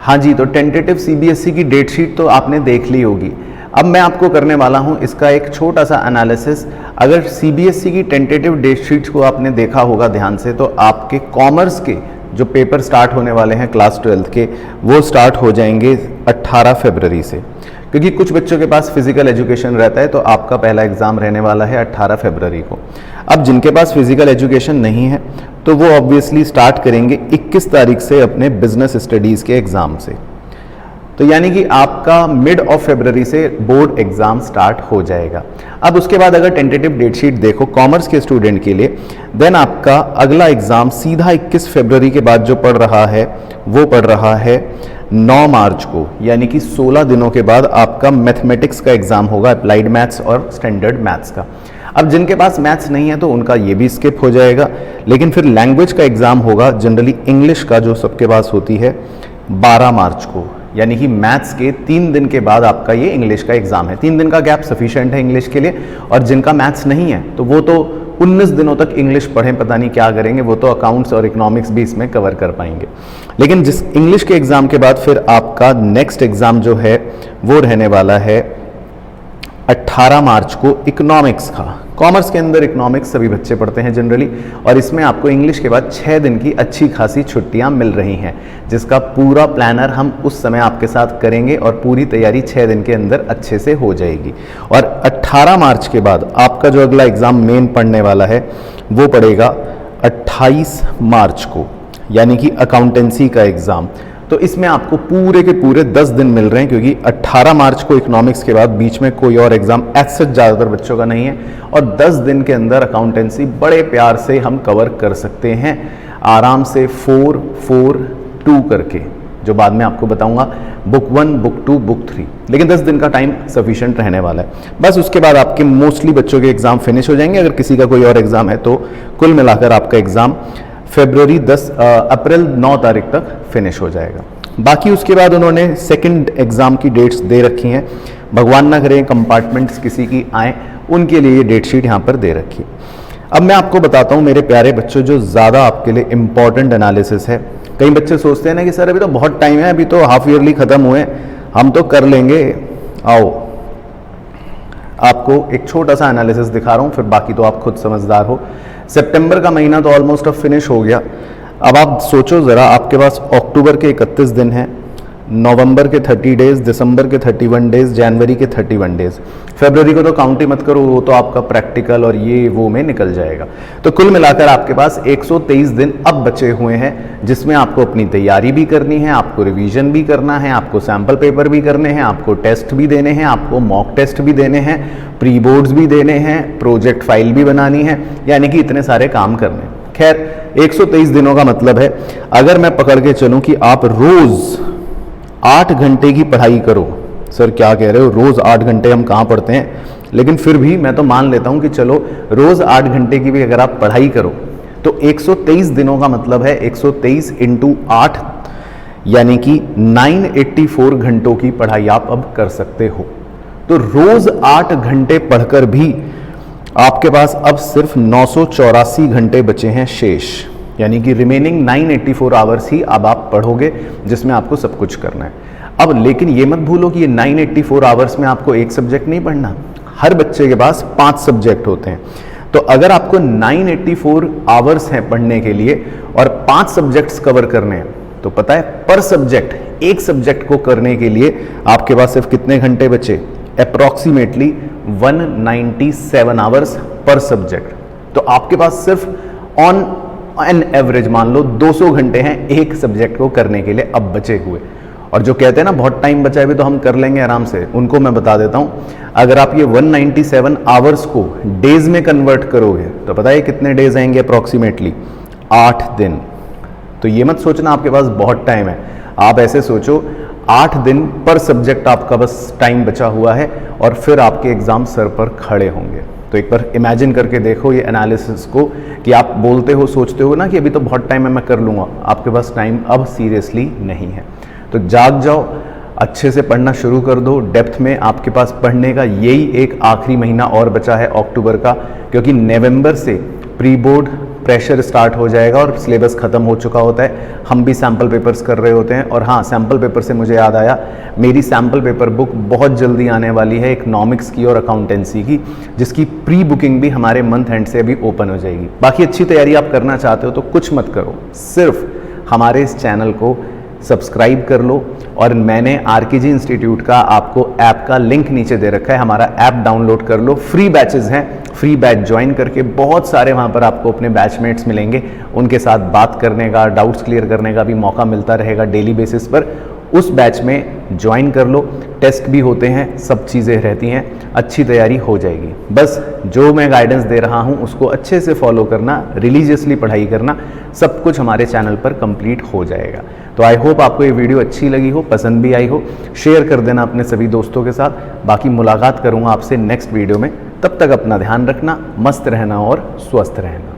हाँ जी, तो tentative CBSE की डेट शीट तो आपने देख ली होगी। अब मैं आपको करने वाला हूँ इसका एक छोटा सा एनालिसिस। अगर सीबीएसई की टेंटेटिव डेट शीट्स को आपने देखा होगा ध्यान से, तो आपके कॉमर्स के जो पेपर स्टार्ट होने वाले हैं क्लास 12 के, वो स्टार्ट हो जाएंगे 18 फरवरी से, क्योंकि कुछ बच्चों के पास फिजिकल एजुकेशन रहता है, तो आपका पहला एग्जाम रहने वाला है 18 फरवरी को। अब जिनके पास फिजिकल एजुकेशन नहीं है तो वो ऑब्वियसली स्टार्ट करेंगे 21 तारीख से अपने बिजनेस स्टडीज़ के एग्ज़ाम से। तो यानी कि आपका मिड ऑफ फरवरी से बोर्ड एग्ज़ाम स्टार्ट हो जाएगा। अब उसके बाद अगर टेंटेटिव डेट शीट देखो कॉमर्स के स्टूडेंट के लिए, देन आपका अगला एग्ज़ाम सीधा 21 फरवरी के बाद जो पड़ रहा है वो पड़ रहा है 9 मार्च को, यानी कि 16 दिनों के बाद आपका मैथमेटिक्स का एग्ज़ाम होगा, अप्लाइड मैथ्स और स्टैंडर्ड मैथ्स का। अब जिनके पास मैथ्स नहीं है तो उनका ये भी स्किप हो जाएगा, लेकिन फिर लैंग्वेज का एग्ज़ाम होगा जनरली इंग्लिश का, जो सबके पास होती है 12 मार्च को, यानी कि मैथ्स के 3 दिन के बाद आपका ये इंग्लिश का एग्ज़ाम है। 3 दिन का गैप सफिशिएंट है इंग्लिश के लिए, और जिनका मैथ्स नहीं है तो वो तो 19 दिनों तक इंग्लिश पढ़ें, पता नहीं क्या करेंगे, वो तो अकाउंट्स और इकोनॉमिक्स भी इसमें कवर कर पाएंगे। लेकिन जिस इंग्लिश के एग्ज़ाम के बाद फिर आपका नेक्स्ट एग्ज़ाम जो है वो रहने वाला है 18 मार्च को इकोनॉमिक्स का। कॉमर्स के अंदर इकोनॉमिक्स सभी बच्चे पढ़ते हैं जनरली, और इसमें आपको इंग्लिश के बाद 6 दिन की अच्छी खासी छुट्टियां मिल रही हैं, जिसका पूरा प्लानर हम उस समय आपके साथ करेंगे और पूरी तैयारी 6 दिन के अंदर अच्छे से हो जाएगी। और 18 मार्च के बाद आपका जो अगला एग्ज़ाम मेन पढ़ने वाला है वो पड़ेगा 28 मार्च को, यानी कि अकाउंटेंसी का एग्ज़ाम। तो इसमें आपको पूरे के पूरे 10 दिन मिल रहे हैं, क्योंकि 18 मार्च को इकोनॉमिक्स के बाद बीच में कोई और एग्जाम ऐसे ज़्यादातर बच्चों का नहीं है, और 10 दिन के अंदर अकाउंटेंसी बड़े प्यार से हम कवर कर सकते हैं आराम से 4-4-2 करके, जो बाद में आपको बताऊंगा, बुक 1, बुक 2, बुक 3। लेकिन 10 दिन का टाइम सफिशिएंट रहने वाला है। बस उसके बाद आपके मोस्टली बच्चों के एग्ज़ाम फिनिश हो जाएंगे। अगर किसी का कोई और एग्ज़ाम है तो कुल मिलाकर आपका एग्ज़ाम अप्रैल 9 तारीख तक फिनिश हो जाएगा। बाकी उसके बाद उन्होंने सेकंड एग्ज़ाम की डेट्स दे रखी हैं, भगवान ना करें कंपार्टमेंट्स किसी की आए, उनके लिए ये डेट शीट यहाँ पर दे रखी है। अब मैं आपको बताता हूँ मेरे प्यारे बच्चों, जो ज़्यादा आपके लिए इम्पॉर्टेंट एनालिसिस है। कई बच्चे सोचते हैं ना कि सर अभी तो बहुत टाइम है, अभी तो हाफ ईयरली ख़त्म हुए, हम तो कर लेंगे। आओ आपको एक छोटा सा एनालिसिस दिखा रहा हूँ, फिर बाकी तो आप खुद समझदार हो। सितंबर का महीना तो ऑलमोस्ट अब फिनिश हो गया। अब आप सोचो ज़रा, आपके पास अक्टूबर के 31 दिन हैं, नवंबर के 30 डेज, दिसंबर के 31 डेज, जनवरी के 31 डेज, फरवरी को तो काउंट ही मत करो, वो तो आपका प्रैक्टिकल और ये वो में निकल जाएगा। तो कुल मिलाकर आपके पास 123 दिन अब बचे हुए हैं, जिसमें आपको अपनी तैयारी भी करनी है, आपको रिवीजन भी करना है, आपको सैम्पल पेपर भी करने हैं, आपको टेस्ट भी देने हैं, आपको मॉक टेस्ट भी देने हैं, प्री बोर्ड्स भी देने हैं, प्रोजेक्ट फाइल भी बनानी है, यानी कि इतने सारे काम करने हैं। खैर 123 दिनों का मतलब है, अगर मैं पकड़ के चलूँ कि आप रोज़ 8 घंटे की पढ़ाई करो। सर क्या कह रहे हो, रोज़ 8 घंटे हम कहाँ पढ़ते हैं, लेकिन फिर भी मैं तो मान लेता हूँ कि चलो रोज़ 8 घंटे की भी अगर आप पढ़ाई करो तो 123 दिनों का मतलब है 123 × 8, यानी कि 984 घंटों की पढ़ाई आप अब कर सकते हो। तो रोज़ 8 घंटे पढ़कर भी आपके पास अब सिर्फ 984 घंटे बचे हैं शेष, यानी कि रिमेनिंग 984 आवर्स ही अब आप पढ़ोगे, जिसमें आपको सब कुछ करना है। अब लेकिन ये मत भूलो कि ये 984 आवर्स में आपको एक सब्जेक्ट नहीं पढ़ना, हर बच्चे के पास 5 सब्जेक्ट होते हैं। तो अगर आपको 984 आवर्स हैं पढ़ने के लिए और 5 सब्जेक्ट्स कवर करने हैं, तो पता है पर सब्जेक्ट, एक सब्जेक्ट को करने के लिए आपके पास सिर्फ कितने घंटे बचे, अप्रॉक्सीमेटली 197 आवर्स पर सब्जेक्ट। तो आपके पास सिर्फ ऑन एन एवरेज मान लो 200 घंटे हैं एक सब्जेक्ट को करने के लिए अब बचे हुए। और जो कहते हैं ना बहुत टाइम बचा है भी तो हम कर लेंगे आराम से, उनको मैं बता देता हूं, अगर आप ये 197 आवर्स को डेज में कन्वर्ट करोगे तो पता है कितने डेज आएंगे अप्रॉक्सीमेटली, 8 दिन। तो ये मत सोचना आपके पास बहुत टाइम है, आप ऐसे सोचो 8 दिन पर सब्जेक्ट आपका बस टाइम बचा हुआ है, और फिर आपके एग्जाम सर पर खड़े होंगे। तो एक बार इमेजिन करके देखो ये एनालिसिस को, कि आप बोलते हो सोचते हो ना कि अभी तो बहुत टाइम है मैं कर लूँगा, आपके पास टाइम अब सीरियसली नहीं है। तो जाग जाओ, अच्छे से पढ़ना शुरू कर दो डेप्थ में। आपके पास पढ़ने का यही एक आखिरी महीना और बचा है अक्टूबर का, क्योंकि नवंबर से प्री बोर्ड, प्रेशर स्टार्ट हो जाएगा और सिलेबस ख़त्म हो चुका होता है। हम भी सैम्पल पेपर्स कर रहे होते हैं। और हाँ, सैम्पल पेपर से मुझे याद आया, मेरी सैम्पल पेपर बुक बहुत जल्दी आने वाली है, इकोनॉमिक्स की और अकाउंटेंसी की, जिसकी प्री बुकिंग भी हमारे मंथ एंड से अभी ओपन हो जाएगी। बाकी अच्छी तैयारी आप करना चाहते हो तो कुछ मत करो, सिर्फ हमारे इस चैनल को सब्सक्राइब कर लो। और मैंने आरकेजी इंस्टीट्यूट का आपको ऐप का लिंक नीचे दे रखा है, हमारा ऐप डाउनलोड कर लो। फ्री बैचेस हैं, फ्री बैच ज्वाइन करके बहुत सारे वहाँ पर आपको अपने बैचमेट्स मिलेंगे, उनके साथ बात करने का, डाउट्स क्लियर करने का भी मौका मिलता रहेगा डेली बेसिस पर। उस बैच में ज्वाइन कर लो, टेस्ट भी होते हैं, सब चीज़ें रहती हैं, अच्छी तैयारी हो जाएगी। बस जो मैं गाइडेंस दे रहा हूँ उसको अच्छे से फॉलो करना, रिलीजियसली पढ़ाई करना, सब कुछ हमारे चैनल पर कंप्लीट हो जाएगा। तो आई होप आपको ये वीडियो अच्छी लगी हो, पसंद भी आई हो। शेयर कर देना अपने सभी दोस्तों के साथ। बाकी मुलाकात करूँगा आपसे नेक्स्ट वीडियो में, तब तक अपना ध्यान रखना, मस्त रहना और स्वस्थ रहना।